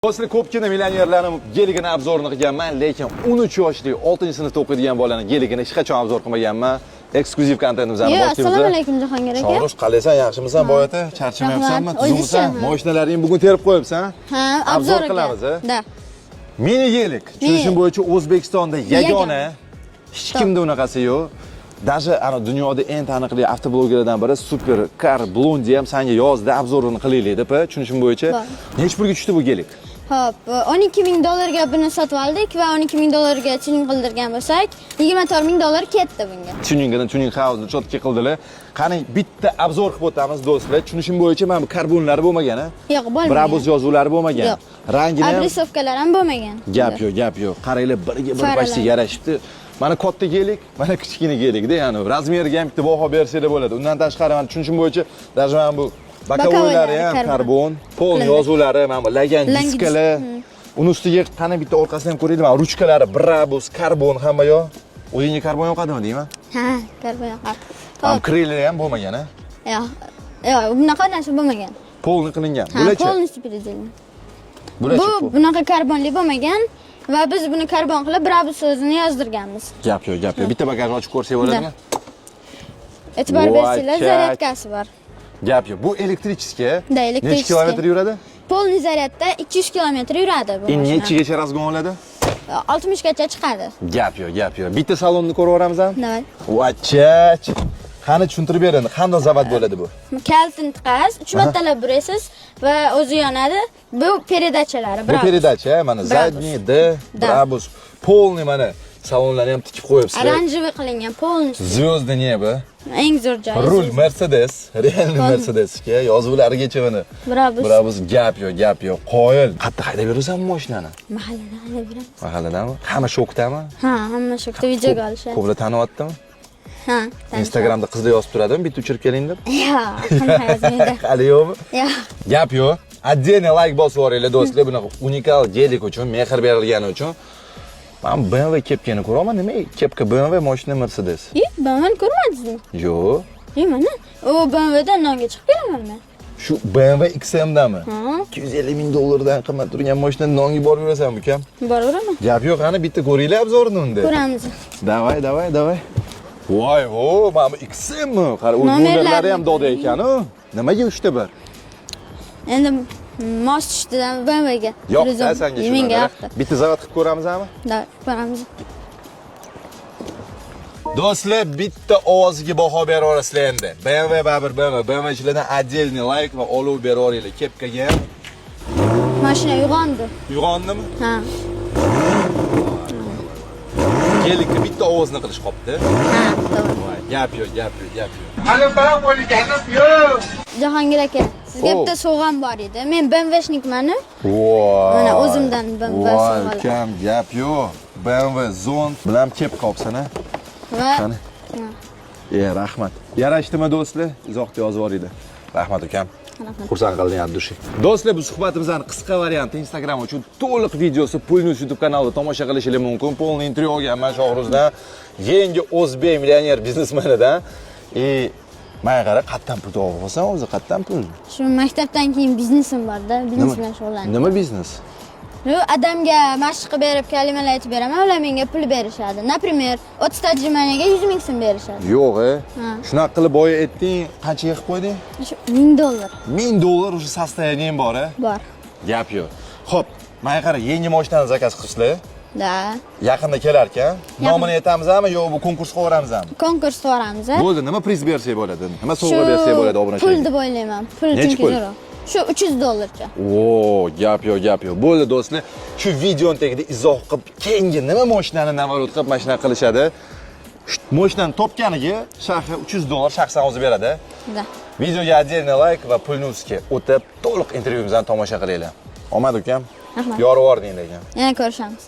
Do'stlar, ko'pgina millionerlarning geligini obzorini qilganman, lekin 13 yoshli 6-sinfda o'qiydigan bolaning geligini hech qachon obzor qilmaganman. Eksklyuziv kontentimizni boshlaymiz. Assalomu alaykum Jahongir aka. Shorush, qalaysan, yaxshimisan? Boyata, charchamayapsanmi? Tuzumsan? Mashinalaringni bugun terib qo'yibsan? Ha, obzor qilamiz, Da. Mini gelik. Tushunishim bo'yicha O'zbekistonda yagona, hech kimda unaqasi yo'q. Даже ana dunyoda eng taniqli avtoblogerlardan biri Super Car Blondie ham senga yozdi, obzorini qilaylik deb. Tushunishim bo'yicha necha pulga tushdi bu gelik? Hop, $12,000 buni sotib oldik va $12,000 tuning qildirgan bo'lsak, $24,000 ketdi bunga. Tuning house chotki qildilar. Qani bitta obzor qilib o'tamiz do'stlar. Tushunishim bo'yicha mana bu karbonlari bo'lmagan-a? Yo'q, bo'lmagan. Brabus yozuvlari bo'lmagan. Rangini ham Abrisovkalar ham bo'lmagan. Gap yo'q. Qaranglar, biriga bir bashta yarashibdi. Mana katta gelik, mana kichkina gelikda, ya'ni razmeriga ham bitta baho bersanglar bo'ladi. Undan tashqari men tushunishim bo'yicha, даже mana bu bokovoylari ham karbon, pol yozuvlari, mana bu lagan diskalar. Uni ustiga qani bitta orqasini ham ko'raylik, mana ruchkalari Brabus, karbon hamma yo'q. O'yinga karbon yoqadimi deyman? Ha, karbon yoqadi. Ham krillari ham bo'lmagan-a? Yo'q. Bunaqa narsa bo'lmagan. Polni qilingan. Bularchi? Polniy predelni. Bu bunaqa karbonli bo'lmagan va biz buni karbon qilib Brabus so'zini yozdirganmiz. Gap yo'q. Bitta bagajni ochib ko'rsak bo'ladimi? E'tibor bersanglar, zaryadkasi bor. Gap yo'q. Bu elektrichka. Necha kilometr yuradi? Polniy zaryadda 200 kilometr yuradi bu. Nechigacha razgon oladi? 60 gacha chiqadi. Gap yo'q. Bitta salonni ko'rib ko'ramizmi? Davay. Vachach. Qani tushuntirib bering, qanday zavod bo'ladi bu? Kaltini tiqasiz, 3 martalab burasiz va o'zi yonadi. Bu peredachalari, Bu peredacha, mana задний, D, Brabus, polniy mana salonlarni ham tikib qo'yibsizlar. Oranjiy qilingan polniy. Звёздный neba? Eng zo'r joyi. Rul Mercedes, realniy Mercedesga yozuvlarigacha mana. Brabus gap yo'q. Qoyil. Qayerda haydab yurasanmi mashinani? Mahallada haydab yuramiz. Mahalladami? Hamma shokdami? Ha, hamma shokda videoga olishadi. Ko'plar taniqyaptimi? Ha. Instagramda qizlar yozib turadimi, bitta uchirib keling deb? Yo'q, qanaqa yozmaydi. Hali yo'qmi? Yo'q. Gap yo'q. Отдельный like bosib yuboringlar do'stlar, bunaqa unikal gelik uchun, mehr berilgani uchun. Men BMW kepkani ko'raman, nima kepka BMW, mashina Mercedes. BMW ko'rmadingizmi? Yo'q. Mana u BMWdan nonga chiqib kelaman men. Shu BMW XM'dami? $250,000 dan qimmat turgan mashinani nonga borib yurasanmi, ukam? Boraveraman. Gap yo'q, qani bitta ko'ringlar obzorini unda. Ko'ramiz. Davay. Voy, mana bu XMmi? Qara, u nomerlari ham doda ekan-ku. Nimaga 3 ta 1? Endi mos tushdidan BMWga. Yo'q, sanga shu. Menga yoqdi. Bitta zavod qilib ko'ramizmi? Da, ko'ramiz. Do'stlar, bitta ovoziga baho beraverasizlar endi. BMWchilardan отдельный like va olov beraveringlar kepkaga ham. Mashina uyg'ondi. Uyg'ondimi? Ha. Gelikni bitta ovozni qilish qopti. Ha, to'g'ri. Gap yo'q. Hali baland bo'lganim yo'q. Jahongir aka, sizga bitta sovg'am bor edi. Men BMWshnikman. Voy. Mana o'zimdan BMW sovg'alar. Kam gap yo'q. BMW Zone bilan kep qopsan-a? Va qani? Rahmat. Yarashdimi do'stlar? Izohda yozib yuboringlar. Rahmat ukam. Xursand qildim Abdushi. Do'stlar, bu suhbatimizning qisqa varianti Instagram uchun to'liq videosi Pulnews YouTube kanalida tomosha qilishingiz mumkin. Polniy intervyu olganman Shohruzdan, yangi o'zbek millioner biznesmenidan. Menga qara, qayerdan pul topib olsan, o'zi qayerdan pul? Shu maktabdan keyin biznesim bor-da, biznes bilan shug'ullanaman. Nima biznes? Adamga mashq qilib berib, kalimalar aytib beraman, ular menga pul berishadi. Например, 30 ta jimaniga 100,000 so'm berishadi. Yo'q, shunaqa qilib boya etding, qanchaga qilib qo'yding? $1,000. $1,000 o'sha состоянием bor-a? Bor. Gap yo'q. Xo'p, menga qara, yangi mashinani zakaz qilishlar. Da. Yaqinda kelar ekan. Nomini aytamizmi yo bu konkurs qo'yramizmi? Konkurs qo'yamiz. Bo'ldi, nima priz bersak bo'ladi? Nima sovg'a bersak bo'ladi obunachilarga? Pul deb o'ylayman. Pul chunki zo'r. Shu $300 Gap yo'q. Bo'ldi do'stlar. Shu videoning tagida izoh qilib, keyingi nima mashinani navalot qilib mashina qilishadi? Mashinani topganiga sharhi $300 shaxsan o'zi beradi. Da. Videoga отдельный like va Pulnewsga o'tib, to'liq intervyuimizni tomosha qilinglar. Omad ukam. Rahmat. Yorib yubording lekin. Yana ko'rishamiz.